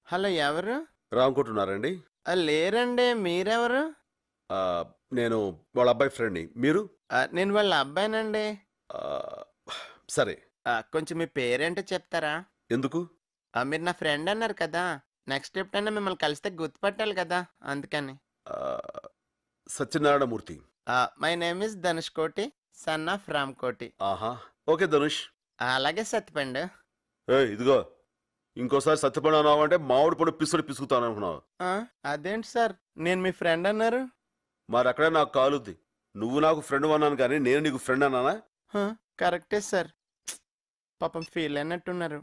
Hello ఎవరు? రామకుంటున్నారండి? లేరండి. మీరెవరు? నేను వాళ్ళ అబ్బాయి ఫ్రెండ్ని. మీరు? నేను వాళ్ళ అబ్బాయినండి. సరే. కొంచెం మీ పేరేంటో చెప్తారా? ఎందుకు? మీరు నా ఫ్రెండ్ అన్నారు కదా, నెక్స్ట్ ఎప్పుడైనా మిమ్మల్ని కలిస్తే గుర్తుపట్టాలి కదా, అందుకని. Satyanarayana Murthy. My name is Dhanush కోటి, సన్ ఆఫ్ రామ్ కోటి. ఆహా, ఓకే ధనుష్. అలాగే సత్యపండు. ఇదిగో ఇంకోసారి సత్యపండు అన్నావంటే మామిడి పండు పిసుడు పిసుకుతాను అనుకున్నావు. అదేంటి సార్, నేను మీ ఫ్రెండ్ అన్నారు. మరి అక్కడే నాకు కాలుద్ది. నువ్వు నాకు ఫ్రెండ్ అన్నాను కానీ నేను నీకు ఫ్రెండ్ అన్నానా? కరెక్టే సార్. పాపం ఫీల్ అయినట్టున్నారు.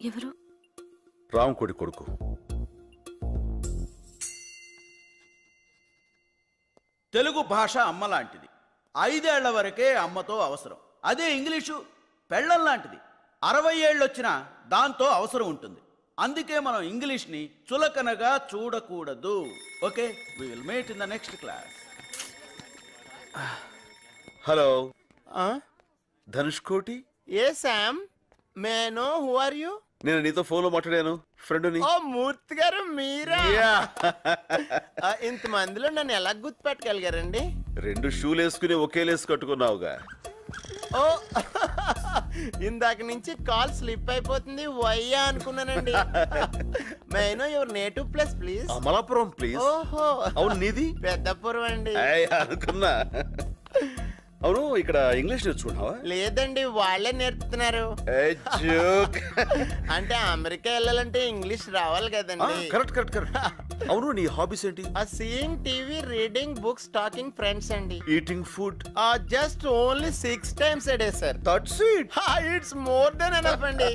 ఎవరు? రామకోటి కొడుకు. తెలుగు భాష అమ్మ లాంటిది. 5 ఏళ్ల వరకే అమ్మతో అవసరం. అదే ఇంగ్లీషు పెళ్ళం లాంటిది. 60 ఏళ్ళు వచ్చినా దాంతో అవసరం ఉంటుంది. అందుకే మనం ఇంగ్లీష్ని చులకనగా చూడకూడదు. Okay, we will meet in the next class. Hello Dhanush Koti. I am, may know who are you? నేను నీతో ఫోన్లో మాట్లాడాను, ఫ్రెండ్ని. ఓ మూర్తి గారు మీరా? ఇంతమందిలో నన్ను ఎలా గుర్తుపెట్టగలిగారండి? 2 షూలు వేసుకుని ఒకే లేసు కట్టుకున్నావుగా. ఓ ఇందాక నుంచి కాల్ స్లిప్ అయిపోతుంది, వయ్యా అనుకున్నానండి. Maino your native place please. Amalapuram please. ఓహో, అవును నీది? పెద్దపురం అండి. అనుకున్నా. అవును, ఇక్కడ ఇంగ్లీష్ నేర్చుకున్నావా? లేదండి, వాళ్ళే నేర్పుతున్నారు. అంటే అమెరికా వెళ్ళాలంటే ఇంగ్లీష్ రావాలి కదండి. Correct correct correct. అవును, నీ హాబీస్ ఏంటి? Seeing TV, reading books, talking friends అండి. Eating food? Just only 6 times a day sir. That's it. It's more than enough అండి.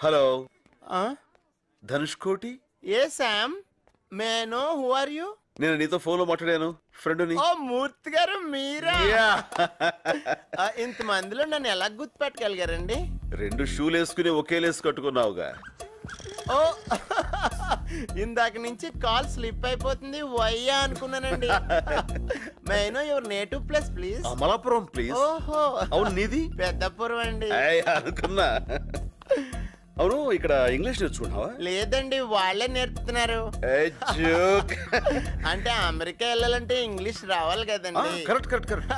Hello Dhanush Koti. I am, may know who are you? నేను నీతో ఫోన్లో మాట్లాడాను, ఫ్రెండ్ని. ఓ మూర్తి గారు మీరా? ఇంతమందిలో నన్ను ఎలా గుర్తుపెట్టగలిగారండి? 2 షూలు వేసుకుని ఒకే లేసు కట్టుకున్నావుగా. ఓ ఇందాక నుంచి కాల్ స్లిప్ అయిపోతుంది, వయ్యా అనుకున్నానండి. Maino your native place please. Amalapuram please. ఓహో, అవును నీది? పెద్దపురం అండి. అనుకున్నా. అవును, ఇక్కడ ఇంగ్లీష్ నేర్చుకున్నావా? లేదండి, వాళ్ళే నేర్పుతున్నారు. అంటే అమెరికా వెళ్ళాలంటే ఇంగ్లీష్ రావాలి కదండి. Correct correct correct.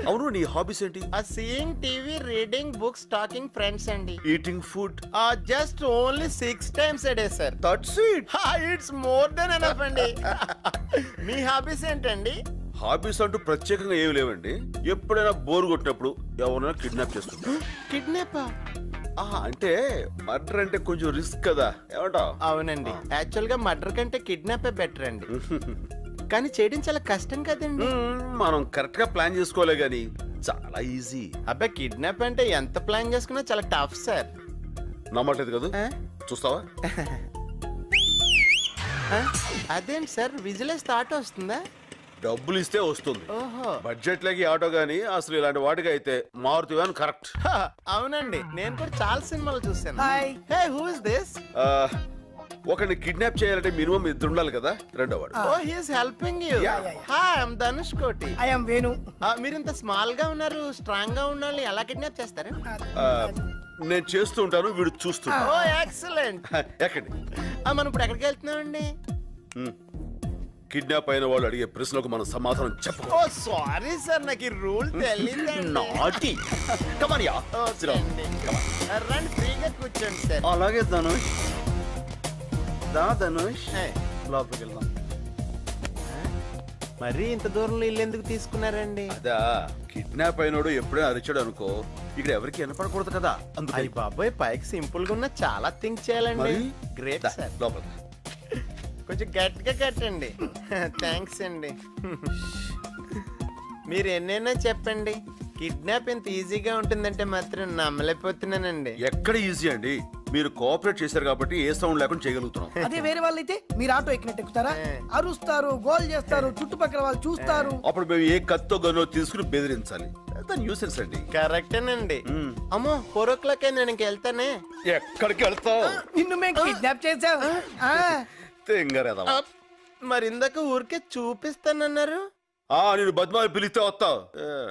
అవును, నీ హాబీస్ ఏంటి? Seeing TV, reading books, talking friends అండి. Eating food? Just only 6 times a day sir. That's it. It's more than enough అండి. మీ హాబీస్ ఏంటండి? హాబీస్ అంటూ ప్రత్యేకంగా ఏమి లేవండి. ఎప్పుడైనా బోర్ కొట్టినప్పుడు ఎవరైనా కిడ్నాప్ చేస్తుంటా. కిడ్నాపా? అంటే మర్డర్ అంటే కొంచెం రిస్క్ కదా, ఏమంటావ్? అవునండి, యాక్చువల్ గా మర్డర్ కంటే కిడ్నాపే బెటర్ అండి. కానీ చేయడం చాలా కష్టం కదండి. మనం కరెక్ట్ గా ప్లాన్ చేసుకోలే గానీ చాలా ఈజీ. అబ్బాయి, కిడ్నాప్ అంటే ఎంత ప్లాన్ చేసుకున్నా చాలా టఫ్ సార్. నమ్మట్లేదు కదా? చూస్తావా? అదేంటి సార్, విజిలెన్స్ థాట్ వస్తుందా? డబ్బులు ఇస్తే వస్తుంది. ఓహో, బడ్జెట్ లకి ఆటో గానీ అసలు ఇలాంటి వాటికి అయితే మారుతి వ్యాన్ కరెక్ట్. అవునండి, నేను కూడా చాలా సినిమాలు చూసాను. Hey, who is this? ఒకరిని కిడ్నాప్ చేయాలంటే మినిమం 2 ఉండాలి కదా. రెండోవాడు. Oh, he is helping you. Hi, I am Dhanush Koti. I am Venu. మీరు ఇంత స్మాల్ గా ఉన్నారు, స్ట్రాంగ్ గా ఉండాలి, ఎలా కిడ్నాప్ చేస్తారు? నేను చేస్తూ ఉంటాను, వీడు చూస్తుంటా. ఓ ఎక్సలెంట్. ఎక్కడి? మనం ఇప్పుడు ఎక్కడికి వెళ్తున్నామండి? కిడ్నాప్ అయిన వాళ్ళు అడిగే ప్రశ్నలకు మనం సమాధానం చెప్పు. ఓ సారీ సార్, నాకు ఈ రూల్ తెలియదండి. నాటి. Come on yeah. రండి, ఫ్రీగా కూర్చోండి సార్. అలాగే ధనుష్. ధనుష్ లోపలికి వెళ్దాం. మరి ఇంత దూరంలో ఇల్లు ఎందుకు తీసుకున్నారండి? అదా, కిడ్నాప్ అయినోడు ఎప్పుడైనా అరిచాడు అనుకో, ఇక్కడ ఎవరికి వినపడకూడదు కదా. అందుకని బాబాయ్, పైకి సింపుల్ గా ఉన్న చాలా థింక్ చేయాలండి. Great sir. లోపలికి కొంచెం గట్టిగా కట్టండి. థ్యాంక్స్ అండి. మీరు ఎన్నైనా చెప్పండి, కిడ్నాప్ ఇంత ఈజీగా ఉంటుందంటే మాత్రం నమ్మలేకపోతున్నానండి. ఎక్కడ ఈజీ అండి, మీరు కోఆపరేట్ చేశారు కాబట్టి ఏ సౌండ్ లేకుండా చేయగలుగుతున్నాం. అదే వేరే వాళ్ళు అయితే మీరు ఆటో ఎక్కినట్టు ఎక్కుతారా, అరుస్తారు, గోల్ చేస్తారు, చుట్టుపక్కల వాళ్ళు చూస్తారు. అప్పుడు మేము ఏ కత్తో గన్నో తీసుకుని బెదిరించాలి. న్యూసెన్స్ అండి. కరెక్టేనండి. అమ్మో, 4 o'clock అయింది, నేను ఇంకెళ్తానే. ఎక్కడికి వెళ్తావు? నిన్ను మేము కిడ్నాప్ చేసాం. మరి ఇందాక ఊరికే చూపిస్తానన్నారు. నేను బద్మాయి పిలిస్తే వస్తావు.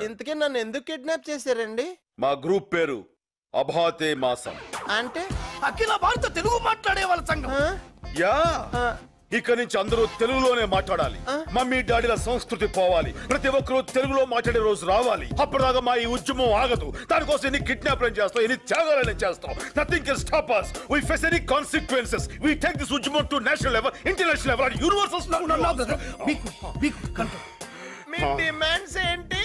ఇంతకీ నన్ను ఎందుకు కిడ్నాప్ చేశారండి? మా గ్రూప్ పేరు అభాతే మాసం. అంటే అఖిల భారత తెలుగు మాట్లాడే వాళ్ళ సంఘం. యా ఇక నుంచి అందరూ తెలుగులోనే మాట్లాడాలి. మమ్మీ డాడీల సంస్కృతి పోవాలి. ప్రతి ఒక్కరూ తెలుగులో మాట్లాడే రోజు రావాలి. అప్పటిదాకా మా ఈ ఉద్యమం ఆగదు. దానికోసం ఎన్ని కిడ్నాప్లను చేస్తాం, ఎన్ని త్యాగాలను చేస్తాం. Nothing can stop us. We face any consequences. We take this ఉద్యమం to national level, international level, and universal. Me demands ఏంటి?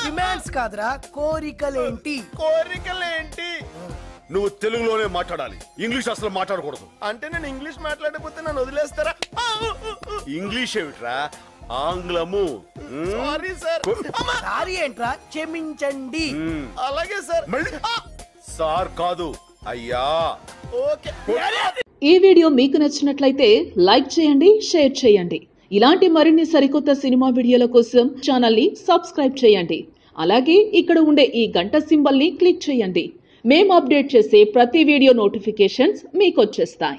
డిమాండ్స్ కాదురా, కోరికలేంటి? కోరికలేంటి? నువ్వు తెలుగులోనే మాట్లాడాలి. ఇంగ్లీష్ అసలు మాట్లాడకూడదు. అంటే నేను ఇంగ్లీష్ మాట్లాడకపోతే నన్ను వదిలేస్తారా? ఇంగ్లీష్ ఏమిట్రా, ఆంగ్లము. Sorry sir. సారీ ఏంట్రా, క్షమించండి. అలాగే సార్. మళ్ళీ సార్ కాదు, అయ్యా. ఓకే. ఈ వీడియో మీకు నచ్చినట్లయితే లైక్ చేయండి, షేర్ చేయండి. ఇలాంటి మరిన్ని సరికొత్త సినిమా వీడియోల కోసం ఛానల్ని సబ్స్క్రైబ్ చేయండి. అలాగే ఇక్కడ ఉండే ఈ గంట సింబల్ని క్లిక్ చేయండి. మేము అప్డేట్ చేసే ప్రతి వీడియో నోటిఫికేషన్స్ మీకు వచ్చేస్తాయి.